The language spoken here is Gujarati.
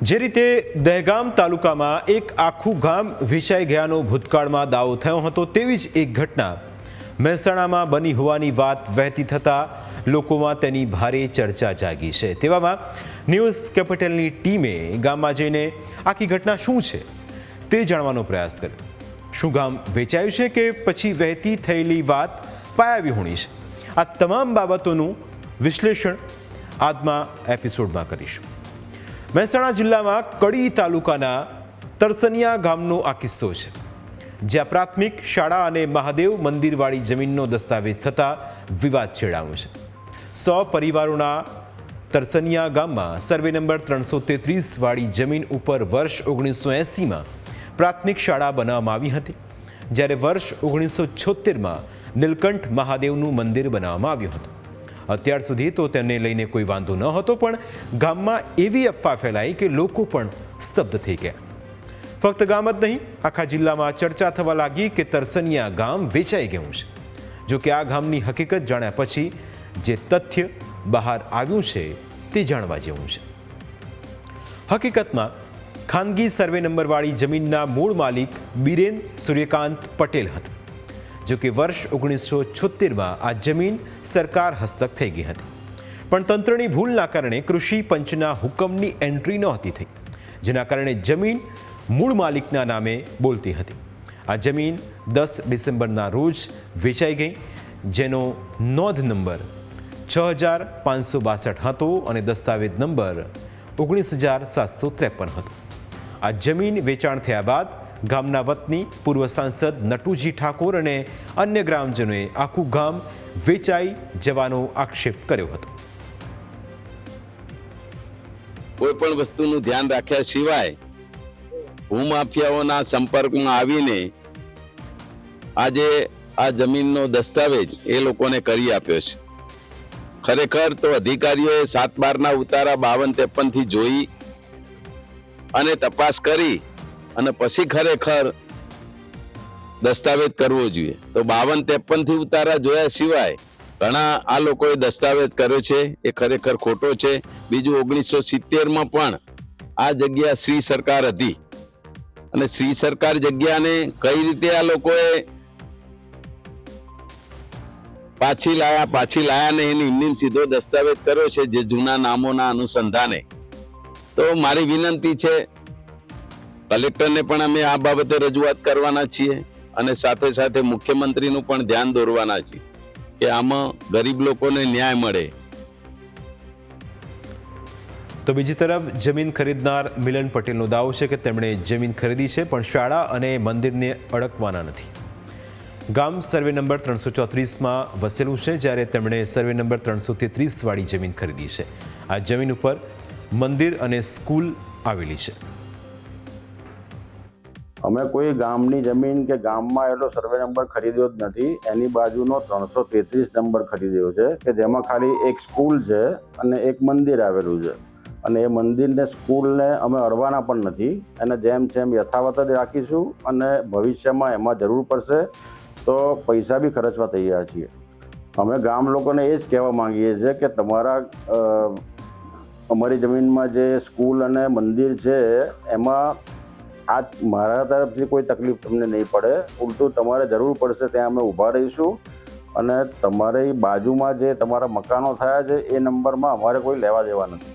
જે રીતે દહેગામ તાલુકામાં એક આખું ગામ વેચાઈ ગયાનો ભૂતકાળમાં દાવો થયો હતો, તેવી જ એક ઘટના મહેસાણામાં બની હોવાની વાત વહેતી થતાં લોકોમાં તેની ભારે ચર્ચા જાગી છે। તેવામાં ન્યૂઝ કેપિટલની ટીમે ગામમાં જઈને આખી ઘટના શું છે તે જાણવાનો પ્રયાસ કર્યો। શું ગામ વેચાયું છે કે પછી વહેતી થયેલી વાત પાયાવિહોણી છે? આ તમામ બાબતોનું વિશ્લેષણ આજના એપિસોડમાં કરીશું। મહેસાણા જિલ્લામાં કડી તાલુકાના તરસનિયા ગામનો આ કિસ્સો છે, જ્યાં પ્રાથમિક શાળા અને મહાદેવ મંદિરવાળી જમીનનો દસ્તાવેજ થતાં વિવાદ છેડાયો છે। 100 પરિવારોના તરસનિયા ગામમાં સર્વે નંબર 333 વાળી જમીન ઉપર વર્ષ 1980માં પ્રાથમિક શાળા બનાવવામાં આવી હતી, જ્યારે વર્ષ 1976માં નીલકંઠ મહાદેવનું મંદિર બનાવવામાં આવ્યું હતું। અત્યાર સુધી તો તેને લઈને કોઈ વાંધો ન હતો, પણ ગામમાં એવી અફવા ફેલાઈ કે લોકો પણ સ્તબ્ધ થઈ ગયા। ફક્ત ગામ જ નહીં, આખા જિલ્લામાં ચર્ચા થવા લાગી કે તરસનિયા ગામ વેચાઈ ગયું છે। જો કે આ ગામની હકીકત જાણ્યા પછી જે તથ્ય બહાર આવ્યું છે તે જાણવા જેવું છે। હકીકતમાં ખાનગી સર્વે નંબરવાળી જમીનના મૂળ માલિક બિરેન સૂર્યકાંત પટેલ હતા। જો કે વર્ષ 1976માં આ જમીન સરકાર હસ્તક થઈ ગઈ હતી, પણ તંત્રની ભૂલના કારણે કૃષિ પંચના હુકમની એન્ટ્રી નહોતી થઈ, જેના કારણે જમીન મૂળ માલિકના નામે બોલતી હતી। આ જમીન 10 ડિસેમ્બરના રોજ વેચાઈ ગઈ, જેનો નોંધ નંબર 6562 હતો અને દસ્તાવેજ નંબર 19753 હતો। આ જમીન વેચાણ થયા બાદ ગામના વતની પૂર્વ સાંસદ નટુજી ઠાકોર અને અન્ય ગ્રામજનોએ આખું ગામ વેચાઈ જવાનો આક્ષેપ કર્યો હતો। કોઈ પણ વસ્તુનું ધ્યાન રાખ્યા સિવાય ભૂમાફિયાઓના સંપર્કમાં આવીને આજે આ જમીનનો દસ્તાવેજ એ લોકોને કરી આપ્યો છે। ખરેખર તો અધિકારીઓએ 7/12ના ઉતારા 52-53 થી જોઈ અને તપાસ કરી અને પછી ખરેખર દસ્તાવેજ કરવો જોઈએ। તો 52-53 થી ઉતારા જોયા સિવાય ઘણા આ લોકોએ દસ્તાવેજ કર્યો છે, એ ખરેખર ખોટો છે। બીજું 1970માં પણ આ જગ્યા શ્રી સરકાર હતી અને શ્રી સરકાર જગ્યાને કઈ રીતે આ લોકોએ પાછી લાયા ને એની સીધો દસ્તાવેજ કર્યો છે, જે જૂના નામોના અનુસંધાને। તો મારી વિનંતી છે, કલેક્ટરને પણ અમે આ બાબતે રજૂઆત કરવાના છીએ અને સાથે સાથે મુખ્યમંત્રીનું પણ ધ્યાન દોરવાના છીએ કે આમાં ગરીબ લોકોને ન્યાય મળે। તો બીજી તરફ જમીન ખરીદનાર મિલન પટેલનો દાવો છે કે તેમણે જમીન ખરીદી છે, પણ શાળા અને મંદિરને અડકવાના નથી। ગામ સર્વે નંબર 334માં વસેલું છે, જ્યારે તેમણે સર્વે નંબર 333 વાળી જમીન ખરીદી છે। આ જમીન ઉપર મંદિર અને સ્કૂલ આવેલી છે। અમે કોઈ ગામની જમીન કે ગામમાં એટલો સર્વે નંબર ખરીદ્યો જ નથી। એની બાજુનો 333 નંબર ખરીદ્યો છે કે જેમાં ખાલી એક સ્કૂલ છે અને એક મંદિર આવેલું છે, અને એ મંદિરને સ્કૂલને અમે અડવાના પણ નથી। એને જેમ તેમ યથાવત જ રાખીશું અને ભવિષ્યમાં એમાં જરૂર પડશે તો પૈસા બી ખર્ચવા તૈયાર છીએ। અમે ગામ લોકોને એ જ કહેવા માંગીએ છીએ કે તમારા અમારી જમીનમાં જે સ્કૂલ અને મંદિર છે એમાં આ મારા તરફથી કોઈ તકલીફ તમને નહીં પડે, ઉલટું તમારે જરૂર પડશે ત્યાં અમે ઊભા રહીશું અને તમારી બાજુમાં જે તમારા મકાનો થયા છે એ નંબરમાં અમારે કોઈ લેવા દેવા નથી।